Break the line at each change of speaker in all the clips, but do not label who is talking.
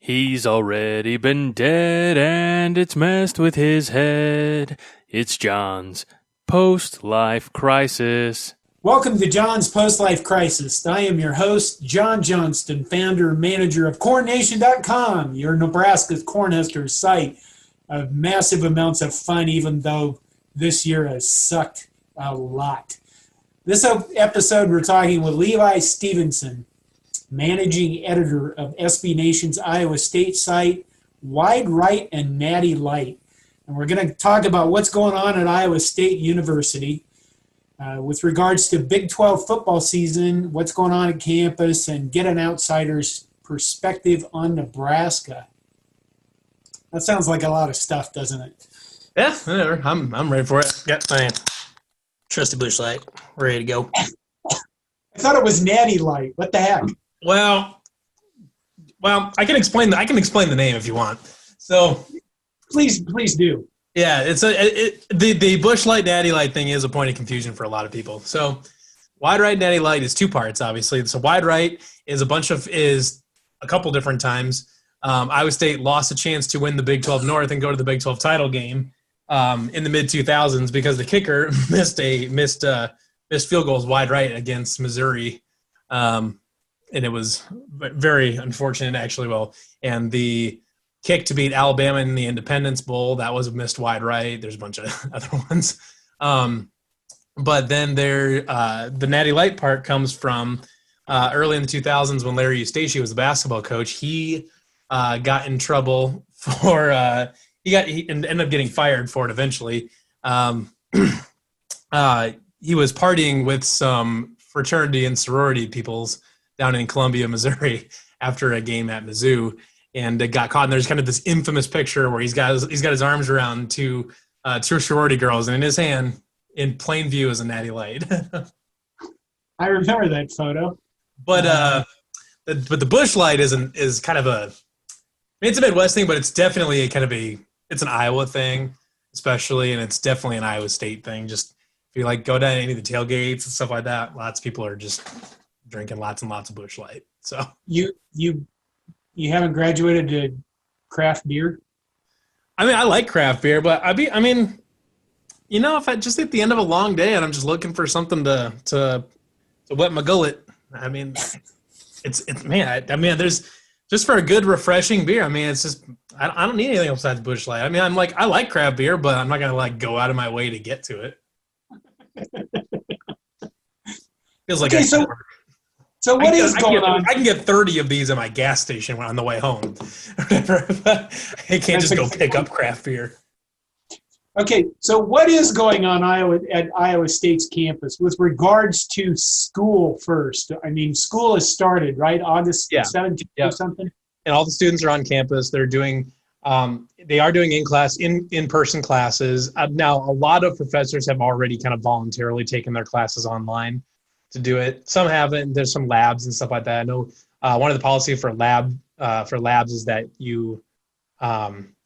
He's already been dead and it's messed with his head. It's John's Post-Life Crisis.
Welcome to John's Post-Life Crisis. I am your host, John Johnston, founder and manager of CornNation.com, your Nebraska's Cornhuskers site of massive amounts of fun, even though this year has sucked a lot. This episode, we're talking with Levi Stevenson, managing editor of SBNation's Iowa State site, Wide Right and Natty Lite. And we're going to talk about what's going on at Iowa State University with regards to Big 12 football season, what's going on at campus, and get an outsider's perspective on Nebraska. That sounds like a lot of stuff, doesn't it?
Yeah, whatever. I'm ready for it. Got my trusty Busch Light ready to go.
I thought it was Natty Lite. What the heck?
Well, I can explain the name if you want. So,
please do.
Yeah, the Busch Light Natty Light thing is a point of confusion for a lot of people. So, Wide Right Natty Light is two parts, obviously. So, Wide Right is a couple different times. Iowa State lost a chance to win the Big 12 North and go to the Big 12 title game in the mid 2000s because the kicker missed field goals wide right against Missouri. And it was very unfortunate, actually. And the kick to beat Alabama in the Independence Bowl, that was missed wide right. There's a bunch of other ones. But then the Natty Light part comes from early in the 2000s when Larry Eustace was the basketball coach. He got in trouble for he ended up getting fired for it eventually. He was partying with some fraternity and sorority peoples down in Columbia, Missouri, after a game at Mizzou, and it got caught. And there's kind of this infamous picture where he's got his arms around two sorority girls, and in his hand, in plain view, is a Natty Light.
I remember that photo.
But the Busch Light is kind of it's a Midwest thing, but it's definitely it's an Iowa thing, especially, and it's definitely an Iowa State thing. Just if you go down any of the tailgates and stuff like that, lots of people are just drinking lots and lots of Busch Light. So
you haven't graduated to craft beer?
I mean, I like craft beer, but if I just at the end of a long day and I'm just looking for something to wet my gullet, I mean, there's just for a good refreshing beer. I mean, it's just I don't need anything besides Busch Light. I mean, I like craft beer, but I'm not gonna go out of my way to get to it. Feels like
so what is going on?
I can get 30 of these at my gas station on the way home. I can't just go pick up craft beer.
Okay, so what is going on at Iowa State's campus with regards to school first? I mean, school has started, right? August 17th or something?
And all the students are on campus. They're doing they are doing in-person classes. Now, a lot of professors have already kind of voluntarily taken their classes online to do it. Some haven't. There's some labs and stuff like that. I know one of the policy for labs is that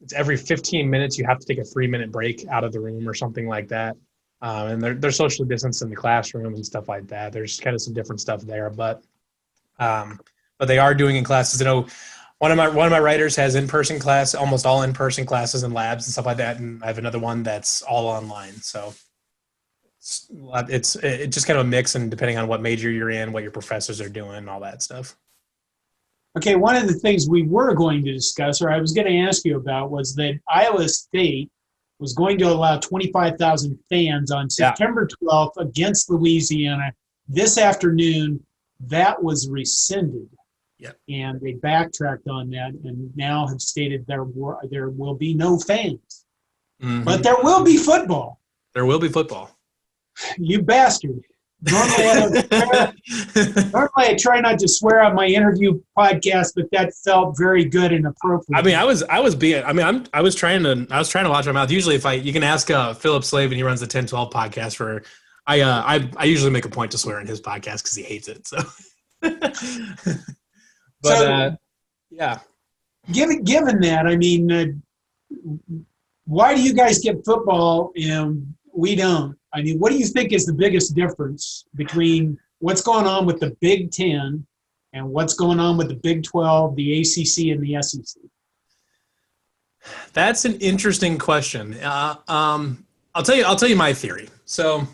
it's every 15 minutes you have to take a 3-minute break out of the room or something like that. And they're socially distanced in the classroom and stuff like that. There's kind of some different stuff there, but they are doing in classes. I know one of my writers has in-person class, almost all in-person classes and labs and stuff like that, and I have another one that's all online. So it's just kind of a mix, and depending on what major you're in, what your professors are doing, and all that stuff.
Okay, one of the things we were going to discuss, or I was going to ask you about, was that Iowa State was going to allow 25,000 fans on September 12th against Louisiana. This afternoon, that was rescinded.
Yep.
And they backtracked on that and now have stated there will be no fans. Mm-hmm. But there will be football.
There will be football.
You bastard. Normally I try not to swear on my interview podcast, but that felt very good and appropriate.
I mean, I was trying to watch my mouth. Usually you can ask Philip Slavin, he runs the 10-12 podcast I usually make a point to swear in his podcast because he hates it. So yeah.
Given that, I mean, why do you guys get football and we don't? I mean, what do you think is the biggest difference between what's going on with the Big Ten and what's going on with the Big 12, the ACC, and the SEC?
That's an interesting question. I'll tell you my theory. So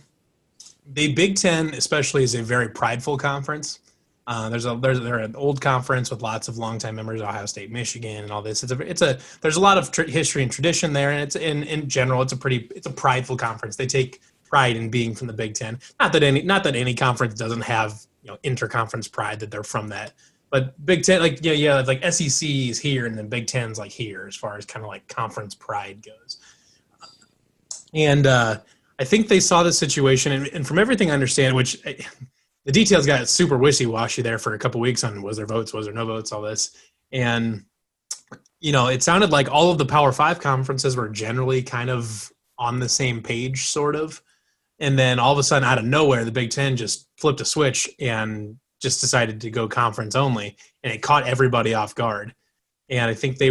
the Big Ten, especially, is a very prideful conference. They're an old conference with lots of longtime members, Ohio State, Michigan, and all this. There's a lot of history and tradition there, and it's in general, it's a prideful conference. They take pride in being from the Big Ten. Not that any conference doesn't have interconference pride that they're from that, but Big Ten, like SEC is here, and then Big Ten's like here as far as kind of like conference pride goes. And I think they saw the situation, and from everything I understand, which the details got super wishy-washy there for a couple weeks on was there votes, was there no votes, all this. And, it sounded like all of the Power 5 conferences were generally kind of on the same page, sort of. And then all of a sudden, out of nowhere, the Big Ten just flipped a switch and just decided to go conference only. And it caught everybody off guard. And I think they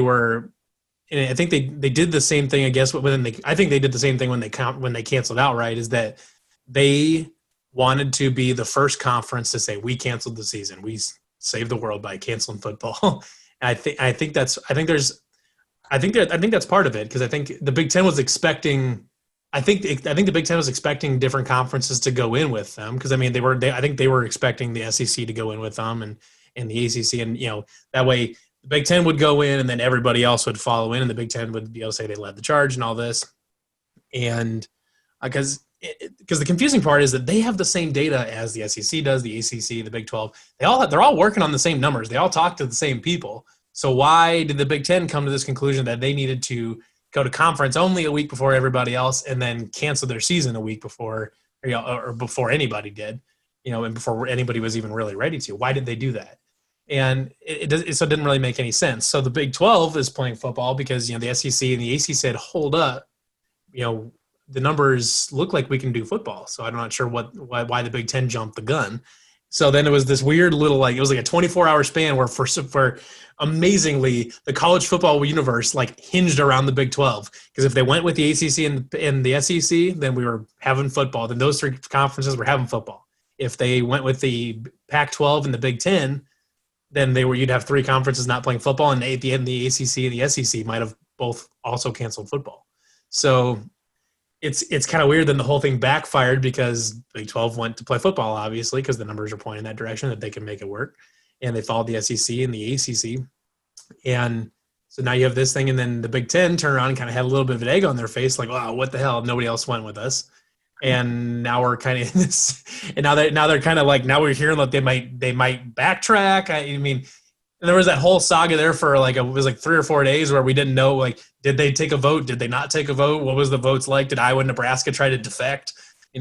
did the same thing, I guess, I think they did the same thing when they canceled outright, is that they wanted to be the first conference to say, we canceled the season. We saved the world by canceling football. And I think that's part of it, because I think the Big Ten was expecting, I think the Big Ten was expecting different conferences to go in with them, because I think they were expecting the SEC to go in with them and the ACC, and that way the Big Ten would go in and then everybody else would follow in, and the Big Ten would be able to say they led the charge and all this. And because the confusing part is that they have the same data as the SEC does, the ACC, the Big 12. They're all working on the same numbers. They all talk to the same people. So why did the Big 10 come to this conclusion that they needed to go to conference only a week before everybody else, and then cancel their season a week before, or before anybody did, and before anybody was even really ready to? Why did they do that? And it didn't really make any sense. So the Big 12 is playing football because the SEC and the ACC said, hold up, the numbers look like we can do football. So I'm not sure why the Big Ten jumped the gun. So then it was this weird little, it was like a 24-hour span where for amazingly, the college football universe hinged around the Big 12. Because if they went with the ACC and the SEC, then we were having football. Then those three conferences were having football. If they went with the Pac-12 and the Big 10, then you'd have three conferences not playing football, and at the end, the ACC and the SEC might have both also canceled football. So it's kind of weird. Then the whole thing backfired because Big 12 went to play football, obviously, because the numbers are pointing that direction that they can make it work. And they followed the SEC and the ACC. And so now you have this thing, and then the Big 10 turned around and kind of had a little bit of an egg on their face, like, wow, what the hell? Nobody else went with us. And now we're kind of in this, and now they're kind of now we're hearing that they might backtrack. And there was that whole saga there for it was 3 or 4 days where we didn't know, did they take a vote? Did they not take a vote? What was the votes like? Did Iowa and Nebraska try to defect?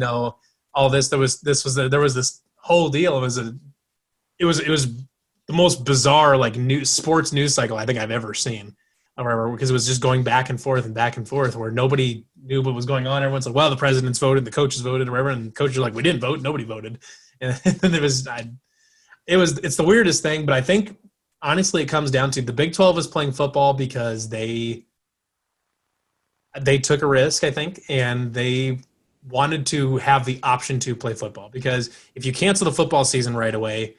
All this. There was this whole deal. It was the most bizarre sports news cycle I think I've ever seen. Because it was just going back and forth where nobody knew what was going on. Everyone's like, well, the president's voted, the coaches voted, or whatever, and the coaches are like, we didn't vote, nobody voted. And then it's the weirdest thing, but I think honestly it comes down to the Big 12 is playing football because they took a risk, I think, and they wanted to have the option to play football, because if you cancel the football season right away,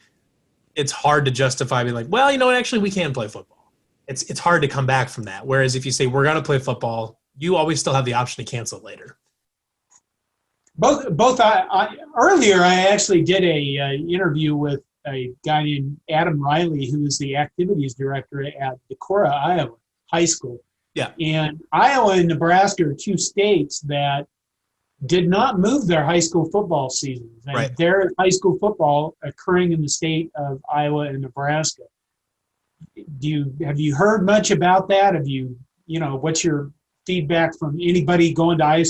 it's hard to justify being like, well, actually we can play football. It's hard to come back from that. Whereas if you say we're going to play football, you always still have the option to cancel it later.
Earlier I actually did a interview with a guy named Adam Riley, who is the activities director at Decorah, Iowa High School.
Yeah.
And Iowa and Nebraska are two states that did not move their high school football seasons. And
right.
Their high school football occurring in the state of Iowa and Nebraska. Have you heard much about that? What's your feedback from anybody going to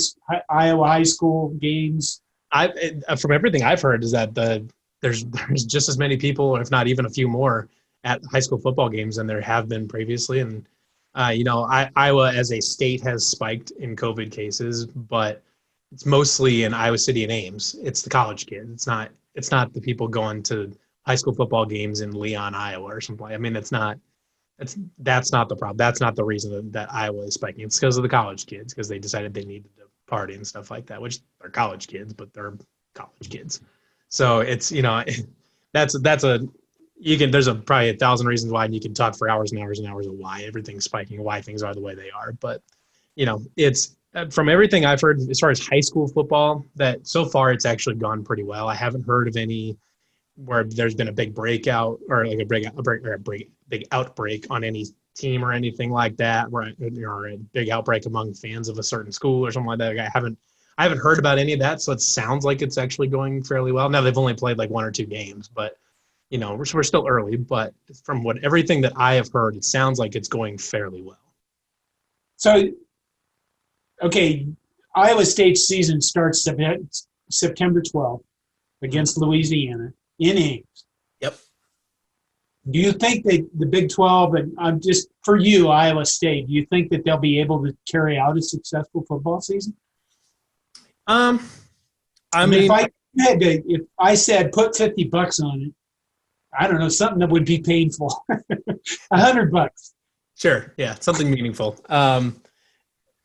Iowa high school games?
From everything I've heard is that there's just as many people, if not even a few more, at high school football games than there have been previously. And Iowa as a state has spiked in COVID cases, but it's mostly in Iowa City and Ames. It's the college kids. It's not the people going to high school football games in Leon, Iowa or something. That's not the problem. That's not the reason that Iowa is spiking. It's because of the college kids, because they decided they needed to party and stuff like that, which they're college kids, but they're college kids. So it's, that's a there's probably 1,000 reasons why, and you can talk for hours and hours and hours of why everything's spiking, why things are the way they are. But, it's from everything I've heard as far as high school football, that so far it's actually gone pretty well. I haven't heard of any where there's been a big breakout or like a big outbreak on any team or anything like that, or a big outbreak among fans of a certain school or something like that. I haven't heard about any of that, so it sounds like it's actually going fairly well. Now they've only played like 1 or 2 games, but we're still early. But from everything that I have heard, it sounds like it's going fairly well.
So, okay, Iowa State's season starts September 12th against Louisiana in Ames.
Yep.
Do you think that the Big 12, and I'm just for you, Iowa State, do you think that they'll be able to carry out a successful football season?
I mean,
if I said put $50 on it, I don't know, something that would be painful. $100.
Sure, yeah, something meaningful.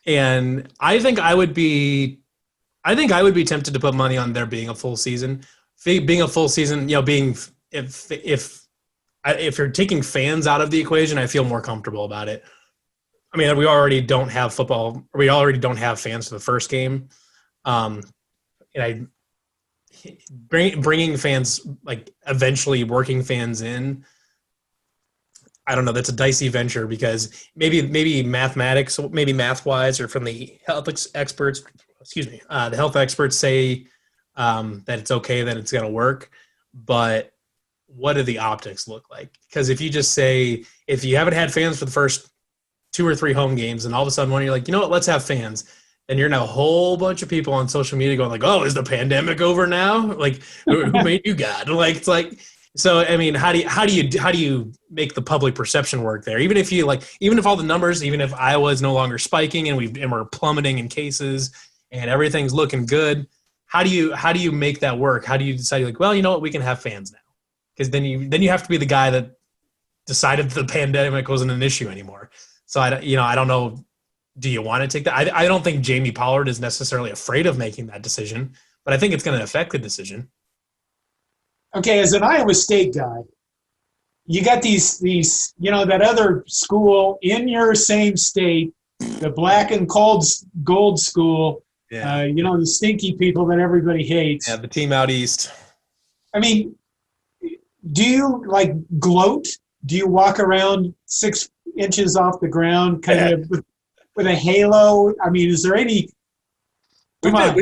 And I think I would be tempted to put money on there being a full season. Being a full season, being if you're taking fans out of the equation, I feel more comfortable about it. I mean, we already don't have football. We already don't have fans for the first game. And bringing fans, like eventually working fans in, I don't know. That's a dicey venture because maybe mathematics, maybe math-wise, or from the health experts, the health experts say that it's okay, that it's going to work. But what do the optics look like? Because if you just say, if you haven't had fans for the first 2 or 3 home games, and all of a sudden when you're like, you know what, let's have fans, and you're now a whole bunch of people on social media going like, oh, is the pandemic over now? Like, who made you God? Like, it's like, so I mean, how do you make the public perception work there? Even if all the numbers, even if Iowa is no longer spiking and we're plummeting in cases and everything's looking good, how do you make that work? How do you decide, like, well, you know what, we can have fans now? Because then you have to be the guy that decided the pandemic wasn't an issue anymore. So I don't know. Do you want to take that? I don't think Jamie Pollard is necessarily afraid of making that decision, but I think it's going to affect the decision.
Okay, as an Iowa State guy, you got these that other school in your same state, the black and gold school. Yeah. The stinky people that everybody hates.
Yeah, the team out east.
I mean, do you like gloat? Do you walk around 6 inches off the ground, kind of with a halo? I mean, is there any? I've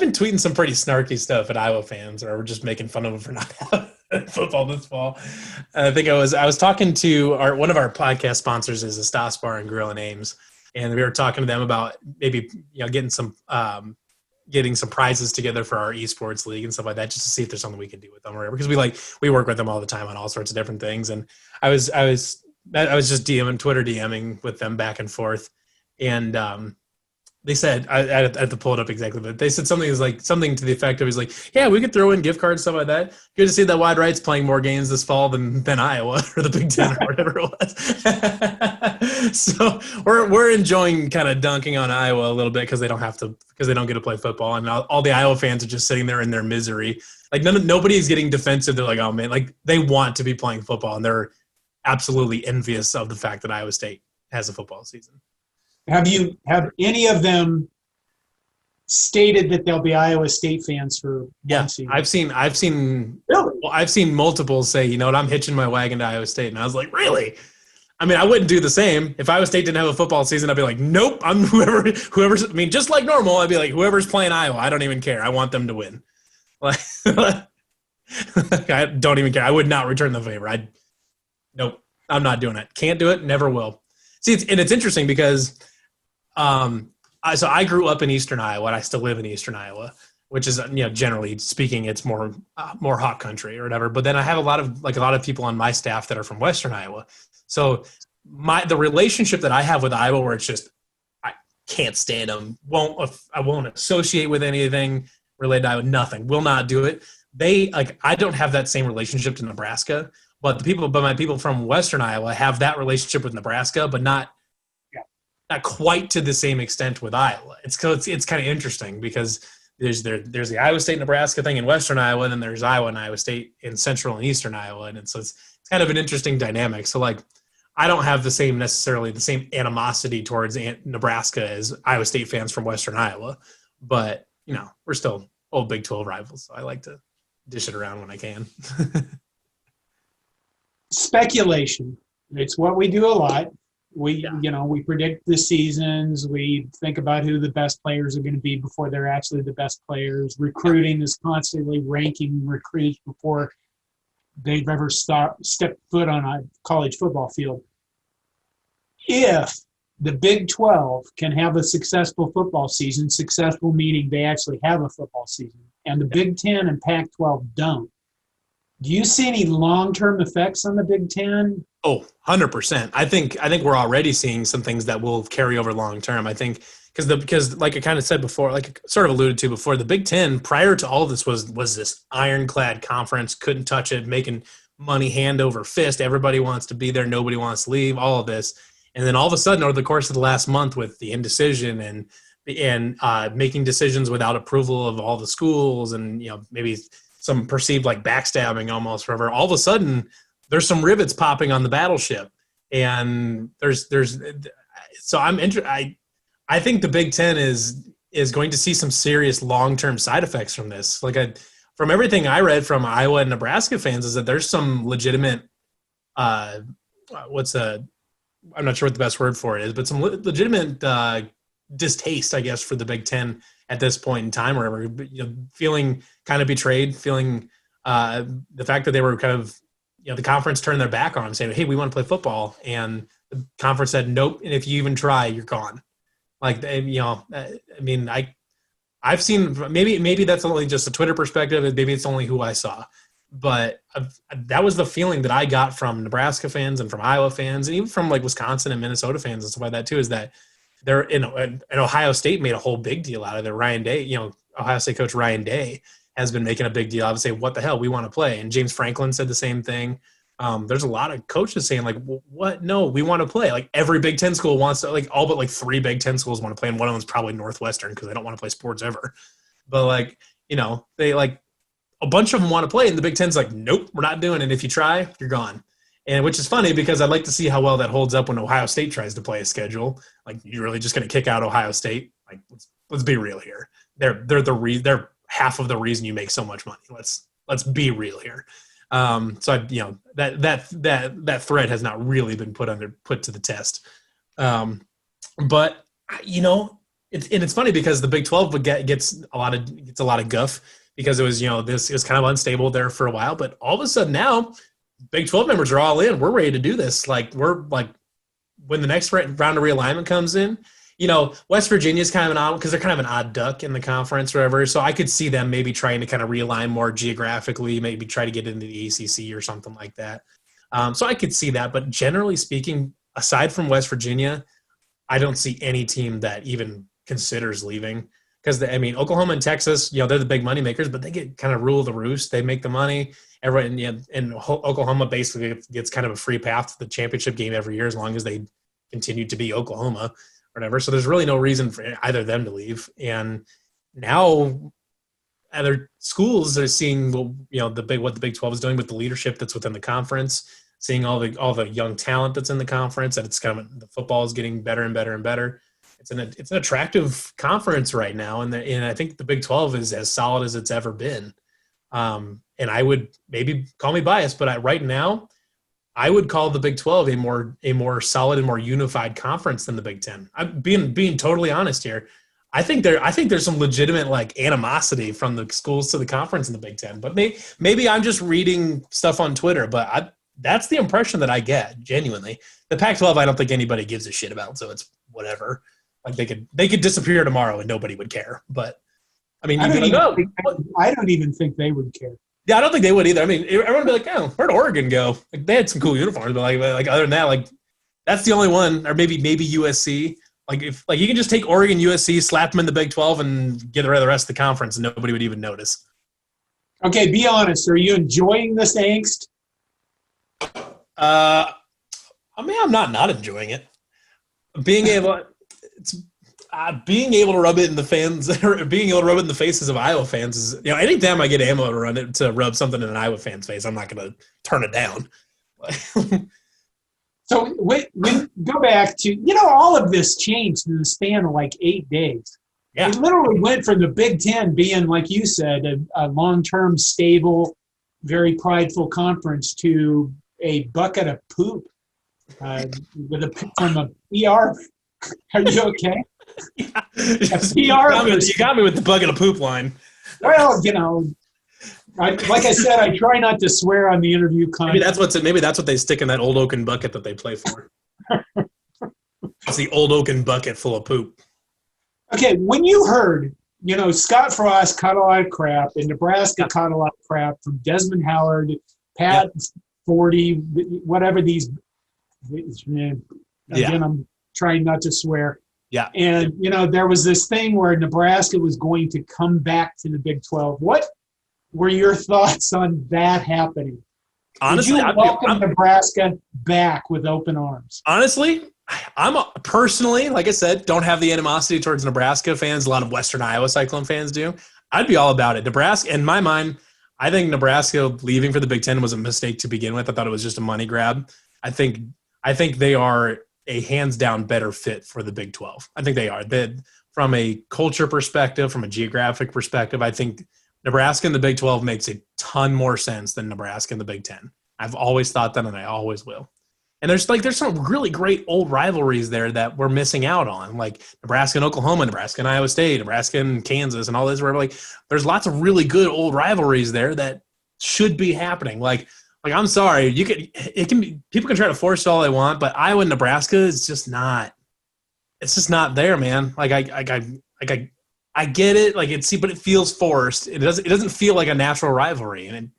been
tweeting some pretty snarky stuff at Iowa fans, or we're just making fun of them for not having football this fall. I think I was talking to one of our podcast sponsors is the Stas Bar and Grill in Ames, and we were talking to them about maybe getting some prizes together for our esports league and stuff like that, just to see if there's something we can do with them or whatever. Because we work with them all the time on all sorts of different things, and I was just Twitter DMing with them back and forth, and they said, I had to pull it up exactly, but they said something to the effect of, yeah, we could throw in gift cards, stuff like that. Good to see that Wide Right's playing more games this fall than Iowa or the Big Ten or whatever it was. So we're enjoying kind of dunking on Iowa a little bit because they don't get to play football, and all the Iowa fans are just sitting there in their misery. Like nobody's getting defensive. They're like, oh man, like they want to be playing football, and they're absolutely envious of the fact that Iowa State has a football season.
Have any of them stated that they'll be Iowa State fans for one season?
I've seen
really?
Well, I've seen multiple say, you know what, I'm hitching my wagon to Iowa State, and I was like, really? I mean, I wouldn't do the same. If Iowa State didn't have a football season, I'd be like, nope, I'm whoever's. I mean, just like normal, I'd be like, whoever's playing Iowa, I don't even care. I want them to win. Like, I don't even care. I would not return the favor. Nope, I'm not doing it. Can't do it. Never will. See, it's interesting because. So I grew up in Eastern Iowa, and I still live in Eastern Iowa, which is, generally speaking, it's more hot country or whatever. But then I have a lot of people on my staff that are from Western Iowa. So the relationship that I have with Iowa, where it's just, I can't stand them. I won't associate with anything related to Iowa. Nothing. Will not do it. I don't have that same relationship to Nebraska, but my people from Western Iowa have that relationship with Nebraska, but not quite to the same extent with Iowa. It's kind of interesting because there's the Iowa State Nebraska thing in Western Iowa, and then there's Iowa and Iowa State in Central and Eastern Iowa, and so it's kind of an interesting dynamic. So like, I don't have necessarily the same animosity towards Nebraska as Iowa State fans from Western Iowa, but we're still old Big 12 rivals, so I like to dish it around when I can.
Speculation. It's what we do a lot. We predict the seasons. We think about who the best players are going to be before they're actually the best players. Recruiting is constantly ranking recruits before they've ever stepped foot on a college football field. If the Big 12 can have a successful football season, successful meaning they actually have a football season, and the Big 10 and Pac-12 don't, do you see any long-term effects on the Big 10?
Oh, 100%. I think we're already seeing some things that will carry over long-term. I think because like I kind of said before, like I sort of alluded to before, the Big 10 prior to all of this was this ironclad conference, couldn't touch it, making money hand over fist. Everybody wants to be there. Nobody wants to leave, all of this. And then all of a sudden over the course of the last month with the indecision and making decisions without approval of all the schools and, maybe some perceived like backstabbing almost forever, all of a sudden there's some rivets popping on the battleship. And so I think the Big Ten is going to see some serious long-term side effects from this. From everything I read from Iowa and Nebraska fans is that there's some legitimate, I'm not sure what the best word for it is, but some legitimate distaste, I guess, for the Big Ten at this point in time, or whatever, feeling kind of betrayed, feeling the fact that they were kind of, the conference turned their back on them, saying, hey, we want to play football. And the conference said, nope. And if you even try, you're gone. I've seen, maybe that's only just a Twitter perspective. And maybe it's only who I saw. But that was the feeling that I got from Nebraska fans and from Iowa fans, and even from like Wisconsin and Minnesota fans and stuff like that too, is that they're and Ohio State made a whole big deal out of it. Ryan Day, Ohio State coach Ryan Day has been making a big deal. I would say, what the hell, we want to play. And James Franklin said the same thing. There's a lot of coaches saying like, what? No, we want to play. Like every Big Ten school wants to, like all but like 3 Big Ten schools want to play. And one of them's probably Northwestern because they don't want to play sports ever. But they like, a bunch of them want to play, and the Big Ten's like, nope, we're not doing it. If you try, you're gone. And which is funny because I'd like to see how well that holds up when Ohio State tries to play a schedule. Like, you're really just going to kick out Ohio State? Like, let's be real here. They're half of the reason you make so much money. Let's be real here. That thread has not really been put to the test. But it's funny because the Big 12 gets a lot of guff. Because it was, this is kind of unstable there for a while, but all of a sudden now, Big 12 members are all in. We're ready to do this. Like, we're like, when the next round of realignment comes in, West Virginia is kind of because they're kind of an odd duck in the conference or whatever. So I could see them maybe trying to kind of realign more geographically, maybe try to get into the ACC or something like that. So I could see that. But generally speaking, aside from West Virginia, I don't see any team that even considers leaving. Because, Oklahoma and Texas, they're the big money makers, but they get kind of rule of the roost. They make the money. Everyone, and Oklahoma basically gets kind of a free path to the championship game every year as long as they continue to be Oklahoma or whatever. So there's really no reason for either of them to leave. And now other schools are seeing, what the Big 12 is doing with the leadership that's within the conference, seeing all the young talent that's in the conference, and it's kind of the football is getting better and better and better. It's an attractive conference right now, and I think the Big 12 is as solid as it's ever been. And I would, maybe call me biased, but right now, I would call the Big 12 a more solid and more unified conference than the Big 10. I'm being totally honest here. I think there's some legitimate like animosity from the schools to the conference in the Big 10. But maybe I'm just reading stuff on Twitter, but that's the impression that I get genuinely. The Pac-12, I don't think anybody gives a shit about, so it's whatever. Like they could disappear tomorrow and nobody would care. But I
don't even think they would care.
Yeah, I don't think they would either. Everyone would be like, "Oh, where'd Oregon go?" Like they had some cool uniforms, but like other than that, like that's the only one. Or maybe USC. Like if you can just take Oregon, USC, slap them in the Big 12, and get the rest of the conference, and nobody would even notice.
Okay, be honest. Are you enjoying this angst?
I'm not enjoying it. Being able. being able to rub it in the fans, or being able to rub it in the faces of Iowa fans is, anytime I get ammo to rub something in an Iowa fan's face, I'm not going to turn it down.
So go back to, all of this changed in the span of like 8 days.
Yeah.
It literally went from the Big Ten being, like you said, a long-term, stable, very prideful conference to a bucket of poop from a PR. Are you okay?
Yeah.
You
got me with the bucket of poop line.
Well, like I said, I try not to swear on the interview content.
Maybe that's what they stick in that old oaken bucket that they play for. It's the old oaken bucket full of poop. Okay,
when you heard, Scott Frost caught a lot of crap, and Nebraska caught a lot of crap from Desmond Howard, Pat 40, whatever these. I'm trying not to swear.
Yeah.
And, there was this thing where Nebraska was going to come back to the Big 12. What were your thoughts on that happening?
Honestly,
Did you welcome Nebraska back with open arms?
Honestly, I'm personally, like I said, don't have the animosity towards Nebraska fans. A lot of Western Iowa Cyclone fans do. I'd be all about it. Nebraska, in my mind, I think Nebraska leaving for the Big Ten was a mistake to begin with. I thought it was just a money grab. I think they are a hands down better fit for the Big 12. I think they are. From a culture perspective, from a geographic perspective, I think Nebraska in the Big 12 makes a ton more sense than Nebraska in the Big 10. I've always thought that, and I always will. And there's some really great old rivalries there that we're missing out on, like Nebraska and Oklahoma, Nebraska and Iowa State, Nebraska and Kansas, and all this. Where there's lots of really good old rivalries there that should be happening. Like I'm sorry, people can try to force it all they want, but Iowa and Nebraska is just not. It's just not there, man. I get it, but it feels forced. It doesn't feel like a natural rivalry, and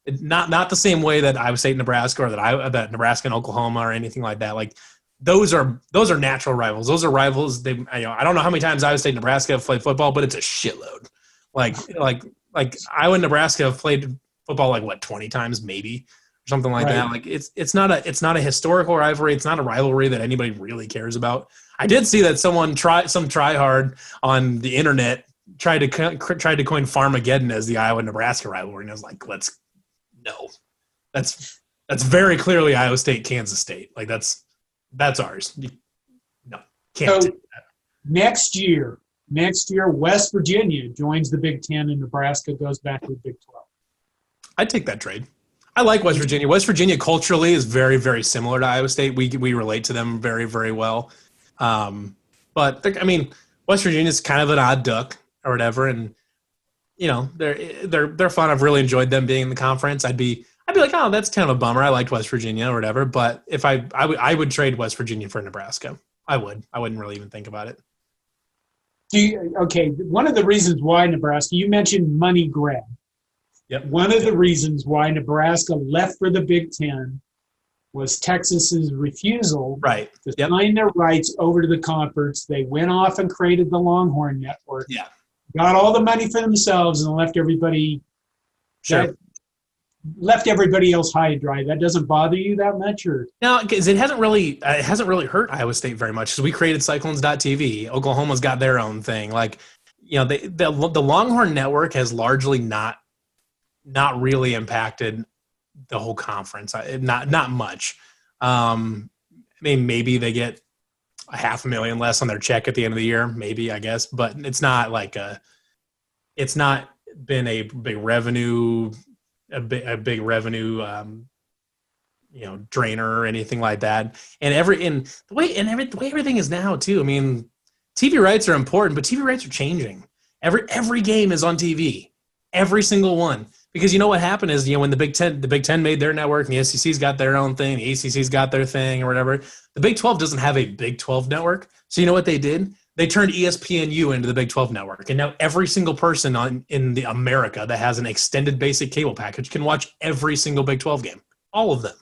it not the same way that Iowa State and Nebraska, or that Nebraska and Oklahoma or anything like that. Like those are natural rivals. Those are rivals. I don't know how many times Iowa State and Nebraska have played football, but it's a shitload. Like Iowa and Nebraska have played football 20 times maybe, or something like that. Like it's not a historical rivalry. It's not a rivalry that anybody really cares about. I did see that some tryhard on the internet tried to coin Farmageddon as the Iowa Nebraska rivalry, and I was like, no, that's very clearly Iowa State, Kansas State. Like that's ours. No, can't do that.
Next year, West Virginia joins the Big Ten, and Nebraska goes back to the Big 12.
I'd take that trade. I like West Virginia. West Virginia culturally is very, very similar to Iowa State. We relate to them very, very well. But West Virginia is kind of an odd duck or whatever, and they're fun. I've really enjoyed them being in the conference. I'd be like, oh, that's kind of a bummer. I liked West Virginia or whatever. But if I would trade West Virginia for Nebraska. I wouldn't really even think about it.
One of the reasons why Nebraska, you mentioned money grab.
Yep.
One of the reasons why Nebraska left for the Big Ten was Texas's refusal to sign their rights over to the conference. They went off and created the Longhorn Network.
Yeah.
Got all the money for themselves and left everybody else high and dry. That doesn't bother you that much, or
no? Because it hasn't really hurt Iowa State very much. Because we created Cyclones.tv. Oklahoma's got their own thing. The Longhorn Network has largely not really impacted the whole conference. Not much. Maybe they get $500,000 less on their check at the end of the year, maybe, I guess, but it's not it's not been a big revenue, drainer or anything like that. And the way everything is now too. TV rights are important, but TV rights are changing. Every game is on TV, every single one. Because what happened is, when the Big Ten made their network, and the SEC's got their own thing, the ACC's got their thing or whatever, the Big 12 doesn't have a Big 12 network. So you know what they did? They turned ESPNU into the Big 12 network. And now every single person in the America that has an extended basic cable package can watch every single Big 12 game. All of them.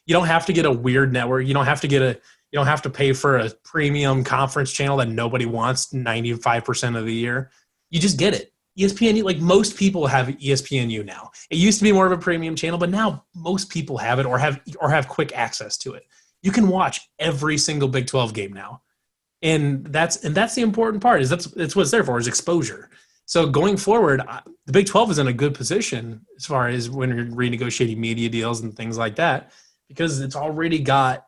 You don't have to get a weird network. You don't have to pay for a premium conference channel that nobody wants 95% of the year. You just get it. ESPNU, most people have ESPNU now. It used to be more of a premium channel, but now most people have it or have quick access to it. You can watch every single Big 12 game now. And that's the important part. That's what it's there for, is exposure. So going forward, the Big 12 is in a good position as far as when you're renegotiating media deals and things like that, because it's already got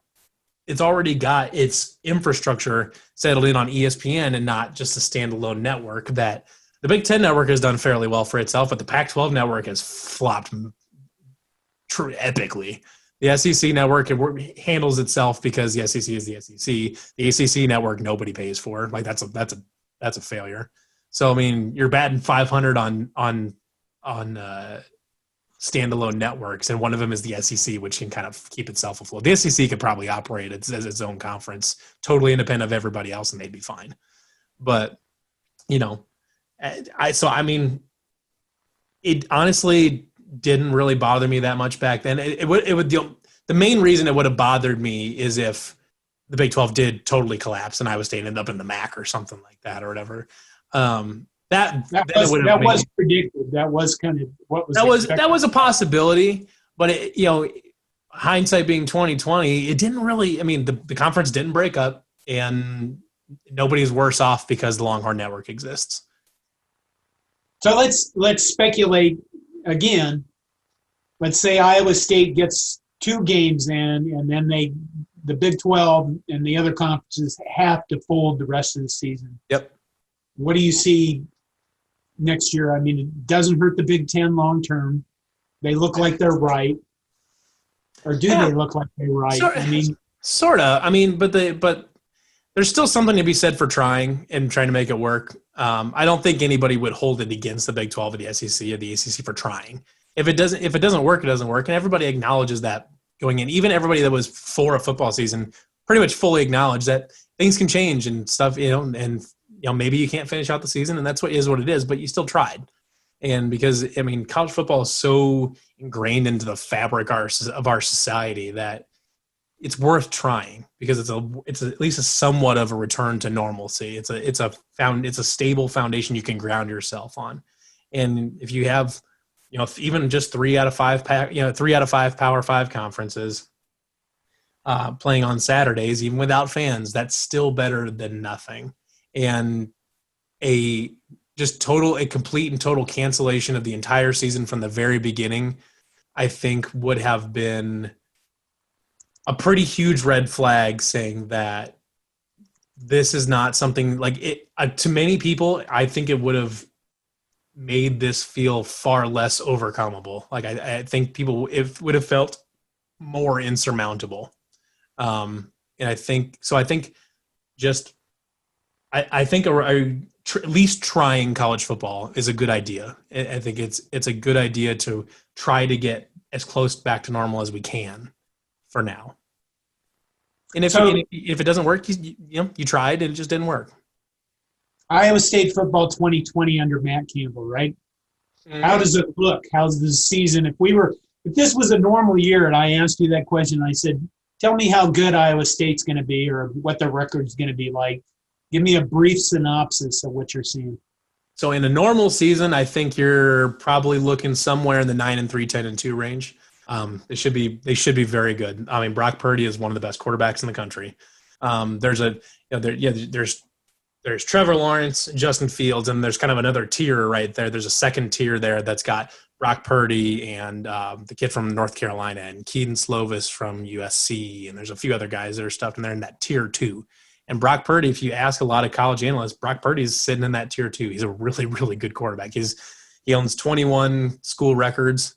its infrastructure settled in on ESPN and not just a standalone network. That the Big 10 network has done fairly well for itself, but the Pac-12 network has flopped epically. The SEC network, it handles itself because the SEC is the SEC. The ACC network, nobody pays for. Like that's a failure. So I mean, you're batting 500 on standalone networks, and one of them is the SEC, which can kind of keep itself afloat. The SEC could probably operate as its own conference, totally independent of everybody else, and they'd be fine. But I mean, it honestly didn't really bother me that much back then. It would the main reason it would have bothered me is if the Big 12 did totally collapse and Iowa State ended up in the MAC or something like that or whatever. That was
predicted. That was kind of what was
that was a possibility, but hindsight being 2020, it didn't really. I mean, the conference didn't break up, and nobody's worse off because the Longhorn Network exists.
So let's speculate again. Let's say Iowa State gets 2 games in, and then the Big 12 and the other conferences have to fold the rest of the season.
Yep.
What do you see next year? I mean, it doesn't hurt the Big 10 long term. They look like they're right. Or do they look like they're right?
Sort of. I mean, but there's still something to be said for trying and trying to make it work. I don't think anybody would hold it against the Big 12 or the SEC or the ACC for trying. If it doesn't work, it doesn't work. And everybody acknowledges that going in. Even everybody that was for a football season pretty much fully acknowledged that things can change and stuff, and maybe you can't finish out the season, and that's what it is, but you still tried. And because, I mean, college football is so ingrained into the fabric of our society that it's worth trying, because it's at least a somewhat of a return to normalcy. It's a stable foundation you can ground yourself on. And if you have, even just 3 out of 5 Power 5 conferences playing on Saturdays, even without fans, that's still better than nothing. And a complete and total cancellation of the entire season from the very beginning, I think would have been a pretty huge red flag, saying that this is not something like it. To many people, I think it would have made this feel far less overcomable. Like I think people would have felt more insurmountable. And I think at least trying college football is a good idea. I think it's a good idea to try to get as close back to normal as we can for now. And if it doesn't work, you tried and it just didn't work.
Iowa State football 2020 under Matt Campbell, right? Mm-hmm. How does it look? How's the season? If this was a normal year and I asked you that question, I said, tell me how good Iowa State's going to be or what the record's going to be like. Give me a brief synopsis of what you're seeing.
So in a normal season, I think you're probably looking somewhere in the 9-3, 10-2 range. They should be very good. I mean, Brock Purdy is one of the best quarterbacks in the country. There's Trevor Lawrence, Justin Fields, and there's kind of another tier right there. There's a second tier there that's got Brock Purdy and the kid from North Carolina and Keaton Slovis from USC, and there's a few other guys that are stuffed in there in that tier 2. And Brock Purdy, if you ask a lot of college analysts, Brock Purdy's sitting in that tier 2. He's a really, really good quarterback. He owns 21 school records.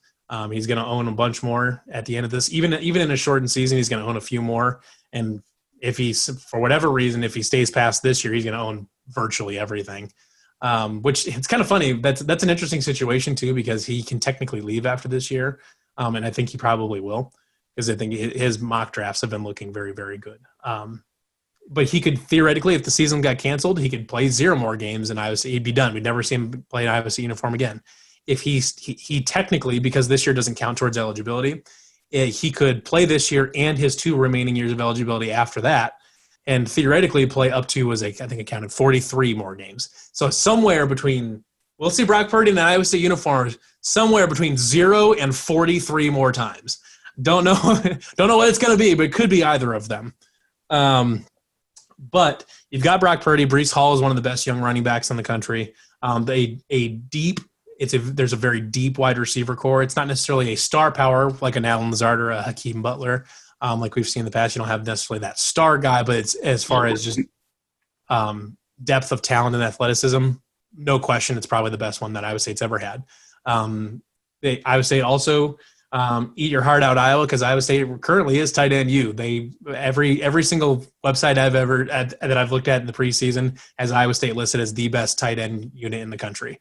He's going to own a bunch more at the end of this. Even in a shortened season, he's going to own a few more. And if for whatever reason, if he stays past this year, he's going to own virtually everything. Which it's kind of funny. That's an interesting situation too, because he can technically leave after this year. And I think he probably will, because I think his mock drafts have been looking very, very good. But he could theoretically, if the season got canceled, he could play 0 more games in Iowa State. He'd be done. We'd never see him play an Iowa State uniform again. If he technically, because this year doesn't count towards eligibility, he could play this year and his 2 remaining years of eligibility after that, and theoretically play up to, I think it counted 43 more games. So somewhere between, we'll see Brock Purdy in the Iowa State uniform somewhere between 0 and 43 more times. Don't know what it's going to be, but it could be either of them. But you've got Brock Purdy. Breece Hall is one of the best young running backs in the country. There's a very deep wide receiver core. It's not necessarily a star power like an Allen Lazard or a Hakeem Butler, like we've seen in the past. You don't have necessarily that star guy, but it's as far as just depth of talent and athleticism, no question, it's probably the best one that Iowa State's ever had. Iowa State also eat your heart out, Iowa, because Iowa State currently is tight end U. Every single website that I've looked at in the preseason has Iowa State listed as the best tight end unit in the country.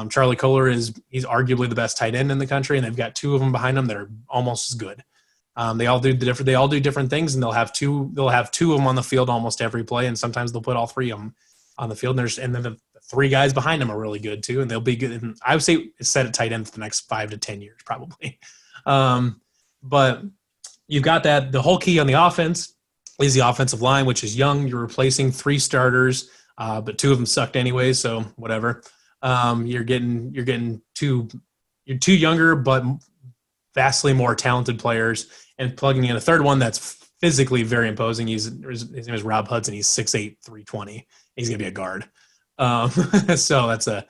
Charlie Kohler he's arguably the best tight end in the country, and they've got two of them behind them that are almost as good. They all do different things, and they'll have two of them on the field almost every play, and sometimes they'll put all three of them on the field. And then the three guys behind them are really good too, and they'll be good. And I would say it's set at tight end for the next 5 to 10 years probably. But you've got that. The whole key on the offense is the offensive line, which is young. You're replacing 3 starters, but 2 of them sucked anyway, so whatever. You're getting two younger but vastly more talented players, and plugging in a third one that's physically very imposing. His name is Rob Hudson. He's 6'8", 320. He's gonna be a guard. So that's a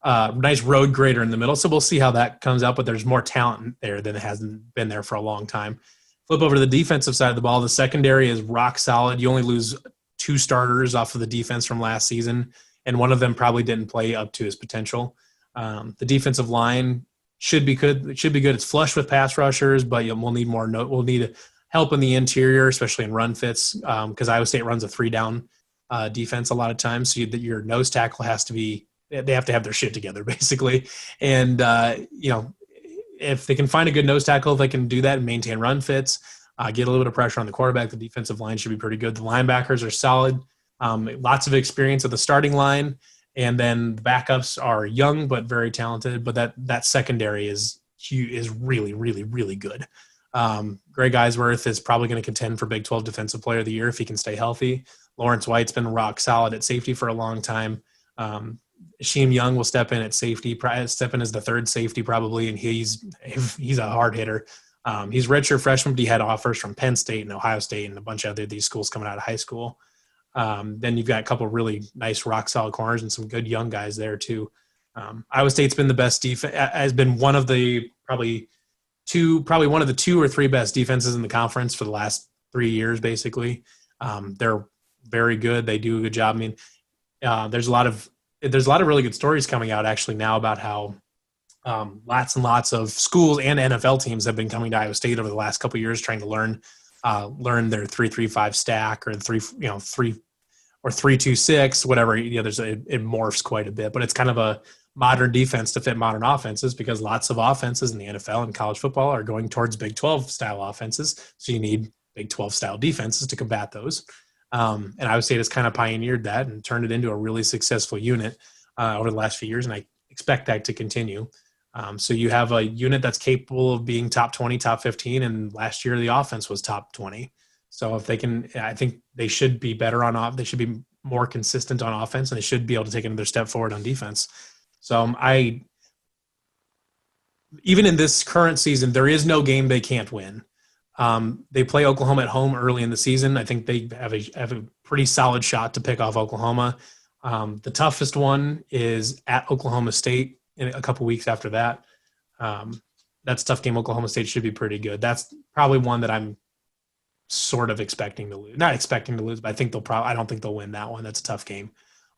nice road grader in the middle. So we'll see how that comes out. But there's more talent there than it hasn't been there for a long time. Flip over to the defensive side of the ball. The secondary is rock solid. You only lose 2 starters off of the defense from last season, and one of them probably didn't play up to his potential. The defensive line should be good. It should be good. It's flush with pass rushers, but we'll need more. We'll need help in the interior, especially in run fits, because Iowa State runs a 3-down defense a lot of times. So your nose tackle has to be. They have to have their shit together, basically. And if they can find a good nose tackle, they can do that and maintain run fits. Get a little bit of pressure on the quarterback. The defensive line should be pretty good. The linebackers are solid. Lots of experience at the starting line, and then the backups are young but very talented. But that secondary is really, really, really good. Greg Eisworth is probably going to contend for Big 12 Defensive Player of the Year if he can stay healthy. Lawrence White's been rock solid at safety for a long time. Sheem Young will step in at safety, step in as the third safety probably, and he's a hard hitter. He's redshirt freshman, but he had offers from Penn State and Ohio State and a bunch of these schools coming out of high school. Then you've got a couple really nice rock solid corners and some good young guys there too. Iowa State's been the best defense, has been one of the probably one of the 2 or 3 best defenses in the conference for the last 3 years, basically. They're very good. They do a good job. I mean, there's a lot of really good stories coming out actually now about how lots and lots of schools and NFL teams have been coming to Iowa State over the last couple of years trying to learn their 3-3-5 stack or 3 or 3-2-6, whatever. It morphs quite a bit, but it's kind of a modern defense to fit modern offenses because lots of offenses in the NFL and college football are going towards Big 12 style offenses. So you need Big 12 style defenses to combat those. And Iowa State has kind of pioneered that and turned it into a really successful unit over the last few years, and I expect that to continue. So you have a unit that's capable of being top 20, top 15, and last year the offense was top 20. So if they can, I think they should be better on off. They should be more consistent on offense, and they should be able to take another step forward on defense. So even in this current season, there is no game they can't win. They play Oklahoma at home early in the season. I think they have a pretty solid shot to pick off Oklahoma. The toughest one is at Oklahoma State in a couple weeks after that. That's a tough game. Oklahoma State should be pretty good. That's probably one that I'm sort of expecting to lose. Not expecting to lose, but I think I don't think they'll win that one. That's a tough game.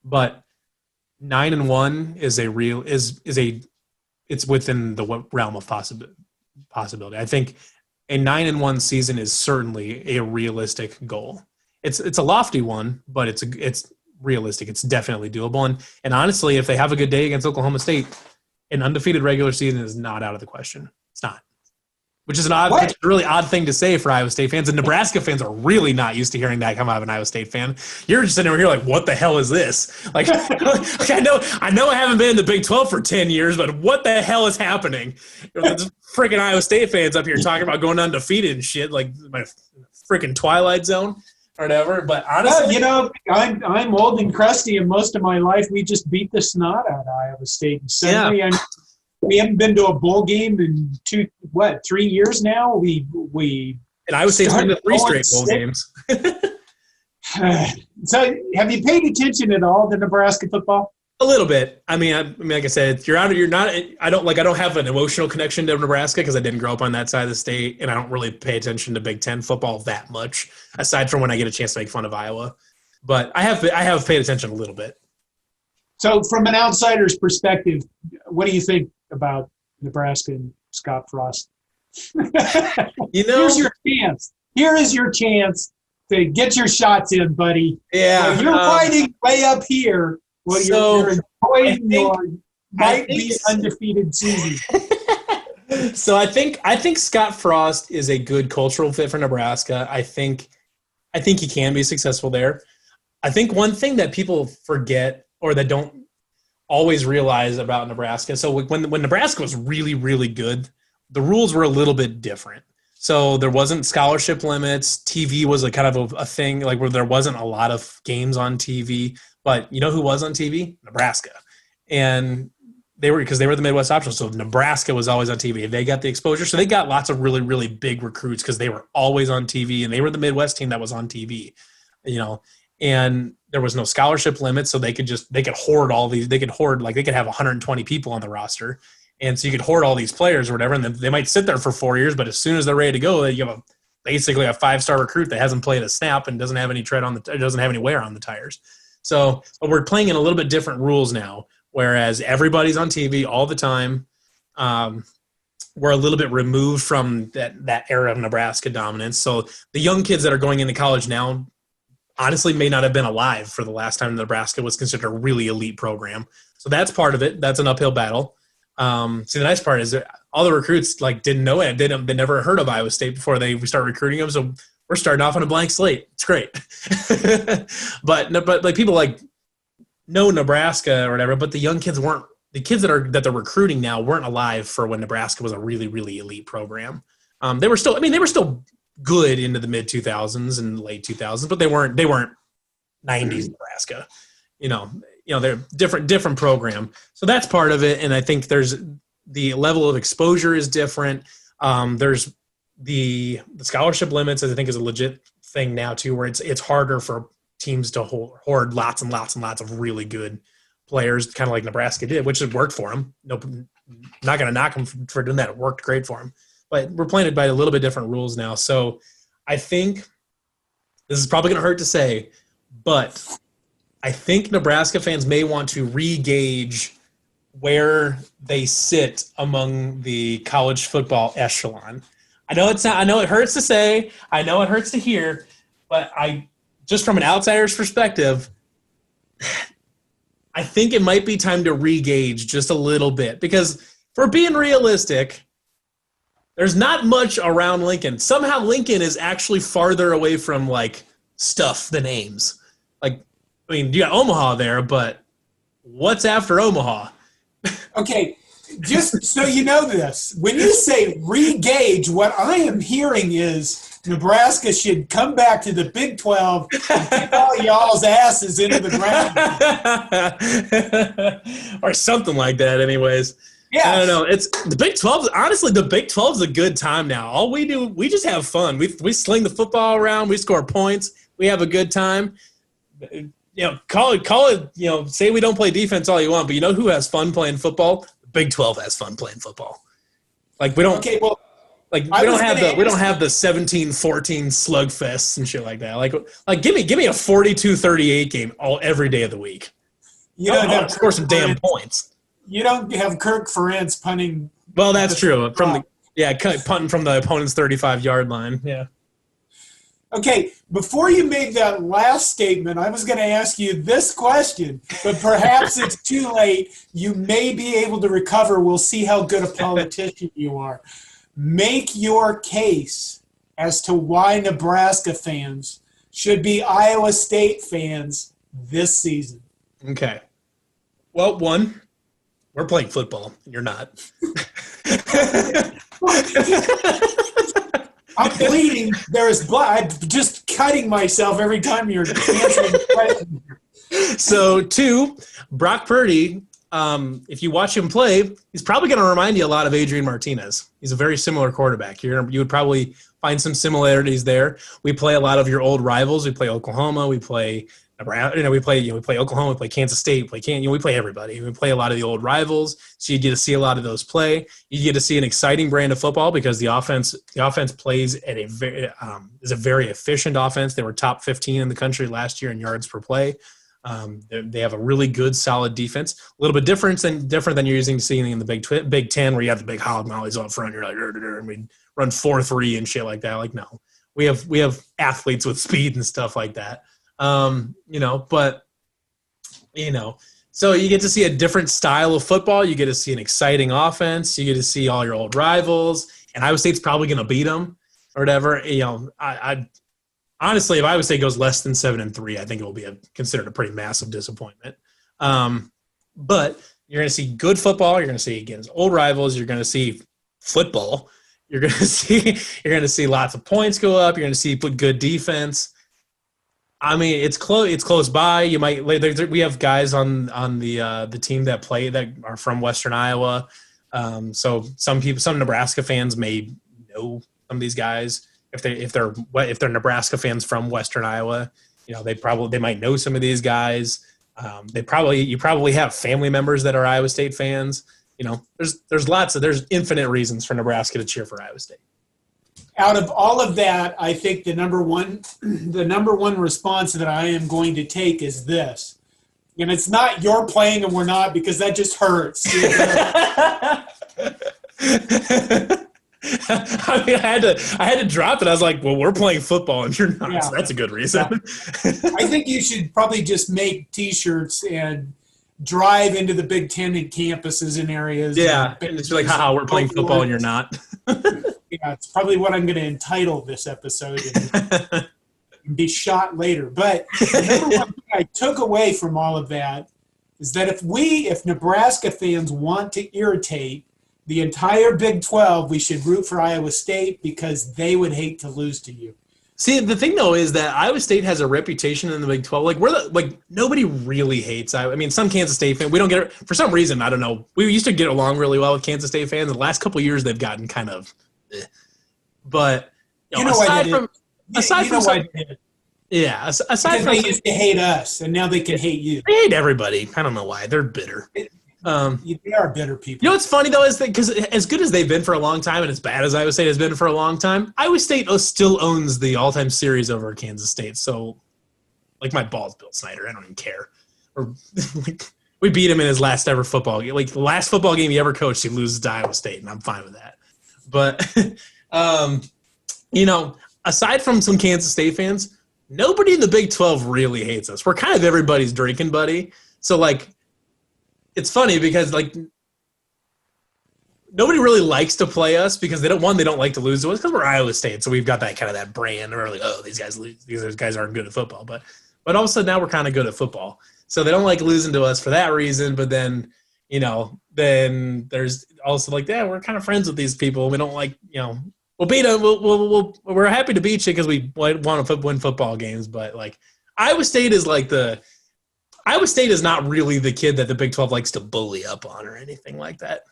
But 9-1 is it's within the realm of possibility. I think a 9-1 season is certainly a realistic goal. It's a lofty one, but it's realistic. It's definitely doable. And honestly, if they have a good day against Oklahoma State, an undefeated regular season is not out of the question. It's not. Which is a really odd thing to say for Iowa State fans. And Nebraska fans are really not used to hearing that come out of an Iowa State fan. You're just sitting over here like, what the hell is this? Like, I know I haven't been in the Big 12 for 10 years, but what the hell is happening? Freaking Iowa State fans up here talking about going undefeated and shit, like my freaking Twilight Zone or whatever. But honestly,
I'm old and crusty, and most of my life we just beat the snot out of Iowa State. And suddenly, we haven't been to a bowl game in 3 years now. We
and Iowa State's been to 3 straight bowl games.
So, have you paid attention at all to Nebraska football?
A little bit. I mean, like I said, you're not. I don't have an emotional connection to Nebraska because I didn't grow up on that side of the state, and I don't really pay attention to Big Ten football that much, aside from when I get a chance to make fun of Iowa. But I have paid attention a little bit.
So, from an outsider's perspective, what do you think about Nebraska and Scott Frost? Here's your chance. Here is your chance to get your shots in, buddy.
Yeah,
well, you're fighting way up here. Well, you're enjoying your might-be undefeated season.
So I think Scott Frost is a good cultural fit for Nebraska. I think he can be successful there. I think one thing that people forget or that don't always realize about Nebraska. So when Nebraska was really, really good, the rules were a little bit different. So there wasn't scholarship limits. TV was a kind of a thing, like where there wasn't a lot of games on TV. But you know who was on TV? Nebraska. And they were the Midwest option. So Nebraska was always on TV. They got the exposure. So they got lots of really, really big recruits because they were always on TV, and they were the Midwest team that was on TV, and there was no scholarship limit. So they could hoard all these, they could have 120 people on the roster. And so you could hoard all these players or whatever, and then they might sit there for 4 years, but as soon as they're ready to go, you have basically a 5-star recruit that hasn't played a snap and doesn't have any doesn't have any wear on the tires. So but we're playing in a little bit different rules now, whereas everybody's on TV all the time. We're a little bit removed from that era of Nebraska dominance. So the young kids that are going into college now honestly may not have been alive for the last time Nebraska was considered a really elite program. So that's part of it. That's an uphill battle. See, the nice part is that all the recruits didn't know it. They never heard of Iowa State before we start recruiting them. So we're starting off on a blank slate. It's great. but people know Nebraska or whatever, but the young kids weren't. The kids that they're recruiting now weren't alive for when Nebraska was a really, really elite program. They were still good into the mid 2000s and late 2000s, but they weren't 90s Nebraska. They're different program. So that's part of it. And I think there's the level of exposure is different. There's the scholarship limits, I think, is a legit thing now too, where it's harder for teams to hoard lots and lots and lots of really good players, kind of like Nebraska did, which has worked for them. No, not going to knock them for doing that. It worked great for them. But we're playing it by a little bit different rules now. So I think this is probably going to hurt to say, but I think Nebraska fans may want to re-gauge where they sit among the college football echelon. I know it hurts to say, I know it hurts to hear, but just from an outsider's perspective, I think it might be time to re-gauge just a little bit, because if we're being realistic, there's not much around Lincoln. Somehow Lincoln is actually farther away from stuff than Ames. You got Omaha there, but what's after Omaha?
Okay, just so you know this, when you say re-gauge, what I am hearing is Nebraska should come back to the Big 12 and kick all y'all's asses into the
ground. Or something like that, anyways. Yeah, I don't know. It's the Big 12. Honestly, the Big 12 is a good time now. All we do, we just have fun. We sling the football around. We score points. We have a good time. Call it. Say we don't play defense all you want, but you know who has fun playing football? The Big 12 has fun playing football. We don't. Okay, well, we don't have the 17-14 slugfests and shit like that. Give me a 42-38 game every day of the week.
You don't have
score some damn points.
You don't have Kirk Ferentz punting.
Well, that's true. Punting from the opponent's 35-yard line. Yeah.
Okay, before you made that last statement, I was going to ask you this question, but perhaps it's too late. You may be able to recover. We'll see how good a politician you are. Make your case as to why Nebraska fans should be Iowa State fans this season.
Okay. Well, one, we're playing football, and you're not.
I'm bleeding. There is blood. I'm just cutting myself every time you're answering the question.
So, two, Brock Purdy if you watch him play, he's probably going to remind you a lot of Adrian Martinez. He's a very similar quarterback. You would probably find some similarities there. We play a lot of your old rivals. We play Oklahoma. We play Nebraska. We play Oklahoma. We play Kansas State. We play everybody. We play a lot of the old rivals. So you get to see a lot of those play. You get to see an exciting brand of football because the offense plays at is a very efficient offense. They were top 15 in the country last year in yards per play. They have a really good, solid defense. A little bit different than you're seeing in the Big Ten, where you have the big hog mollies up front. You're like, and we run 4-3 and shit like that. Like, no, we have athletes with speed and stuff like that. So you get to see a different style of football. You get to see an exciting offense. You get to see all your old rivals. And Iowa State's probably going to beat them or whatever. I honestly, if Iowa State goes less than 7-3, I think it will be considered a pretty massive disappointment. But you're going to see good football. You're going to see against old rivals. You're going to see football. You're going to see lots of points go up. You're going to see good defense. I mean, it's close by. You might we have guys on the team that are from Western Iowa. So some Nebraska fans may know some of these guys. If they're Nebraska fans from Western Iowa, they might know some of these guys. You probably have family members that are Iowa State fans. There's infinite reasons for Nebraska to cheer for Iowa State.
Out of all of that, I think the number one response that I am going to take is this. And it's not you're playing and we're not, because that just hurts.
I mean, I had to drop it. I was like, well, we're playing football and you're not. Yeah. So that's a good reason.
Yeah. I think you should probably just make T-shirts and drive into the Big Ten and campuses and areas.
Yeah, and it's like, haha, we're playing football and you're not.
Yeah, it's probably what I'm going to entitle this episode and be shot later. But the number one thing I took away from all of that is that if Nebraska fans want to irritate the entire Big 12, we should root for Iowa State because they would hate to lose to you.
See, the thing though is that Iowa State has a reputation in the Big 12. Nobody really hates Iowa. I mean, some Kansas State fans, we don't get it for some reason. I don't know. We used to get along really well with Kansas State fans. The last couple of years, they've gotten kind of. But aside from
they used to hate us, and now they can hate you.
They hate everybody. I don't know why. They're bitter.
They are bitter people.
You know what's funny though is that because as good as they've been for a long time, and as bad as Iowa State has been for a long time, Iowa State still owns the all-time series over Kansas State. So, like my balls, Bill Snyder. I don't even care. Or we beat him in his last ever football game. Like the last football game he ever coached, he loses to Iowa State, and I'm fine with that. But aside from some Kansas State fans, nobody in the Big 12 really hates us. We're kind of everybody's drinking buddy. So it's funny because nobody really likes to play us because they don't like to lose to us because we're Iowa State. So we've got that brand. We're like, oh, these guys aren't good at football. But all of a sudden now we're kind of good at football. So they don't like losing to us for that reason. But then, then there's also we're kind of friends with these people. We don't we'll beat them. We're happy to beat you because we want to win football games. But Iowa State is Iowa State is not really the kid that the Big 12 likes to bully up on or anything like that.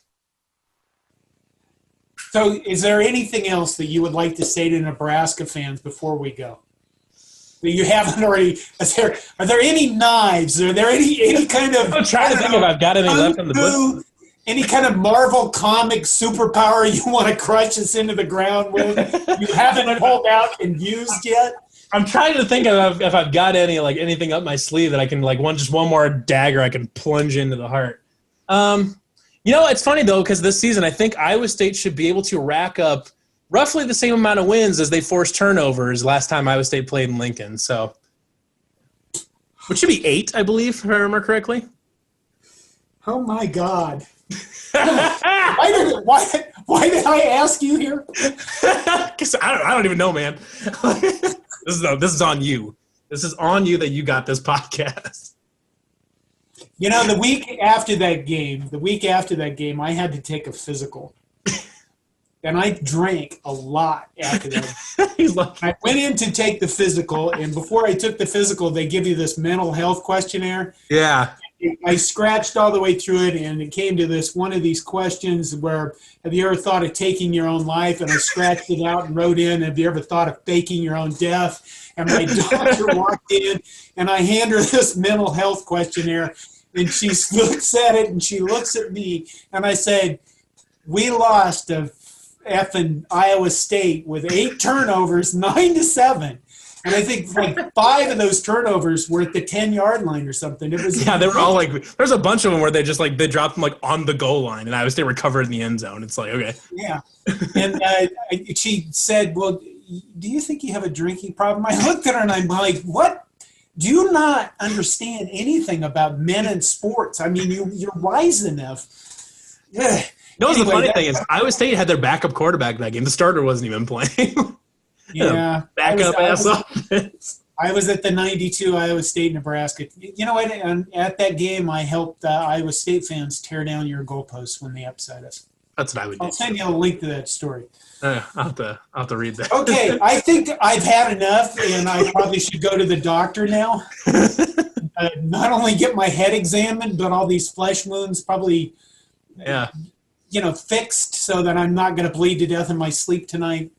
So is there anything else that you would like to say to Nebraska fans before we go? That you haven't already? Are there any knives? Are there any kind of?
I'm trying to think if I've got any left in the book.
Any kind of Marvel comic superpower you want to crush us into the ground with? You haven't pulled out and used yet?
I'm trying to think of if I've got anything up my sleeve that I can one more dagger I can plunge into the heart. It's funny though because this season I think Iowa State should be able to rack up roughly the same amount of wins as they forced turnovers last time Iowa State played in Lincoln. So, which should be 8, I believe, if I remember correctly.
Oh my God. Why did I ask you here?
Because I don't even know, man. This is on you. This is on you that you got this podcast.
The week after that game, I had to take a physical. And I drank a lot after that. I went in to take the physical, and before I took the physical, they give you this mental health questionnaire.
Yeah.
I scratched all the way through it, and it came to one of these questions where, have you ever thought of taking your own life? And I scratched it out and wrote in, have you ever thought of faking your own death? And my doctor walked in, and I hand her this mental health questionnaire, and she looks at it, and she looks at me, and I said, we lost to effing Iowa State with 8 turnovers, 9-7. And I think like 5 of those turnovers were at the 10-yard line or something. It was
they were all like, there's a bunch of them where they just like, they dropped them like on the goal line, and Iowa State recovered in the end zone. It's like, okay.
Yeah. And she said, well, do you think you have a drinking problem? I looked at her and I'm like, what? Do you not understand anything about men and sports? I mean, you're wise enough. Yeah.
The funny thing is Iowa State had their backup quarterback that game. The starter wasn't even playing.
Yeah.
Backup ass offense.
I was at the 92 Iowa State, Nebraska. You know what? At that game, I helped Iowa State fans tear down your goalposts when they upset us.
That's what I would do.
I'll send you a link to that story.
I'll have to read that.
Okay, I think I've had enough, and I probably should go to the doctor now. Not only get my head examined, but all these flesh wounds probably fixed so that I'm not going to bleed to death in my sleep tonight.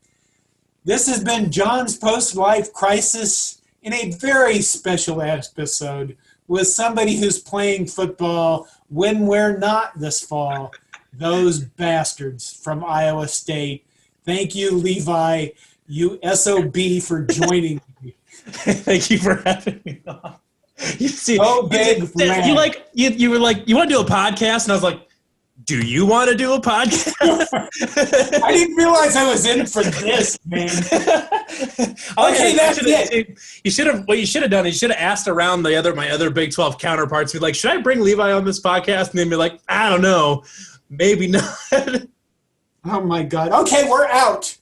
This has been John's Post-Life Crisis in a very special episode with somebody who's playing football when we're not this fall. Those bastards from Iowa State. Thank you, Levi, you SOB, for joining me.
Thank you for having me on. You see, you were like, you want to do a podcast? And I was like, do you want to do a podcast?
I didn't realize I was in for this, man.
Okay, that's it. You should have. What you should have done is you should have asked around my other Big 12 counterparts. Be like, should I bring Levi on this podcast? And they'd be like, I don't know, maybe not.
Oh my God. Okay, we're out.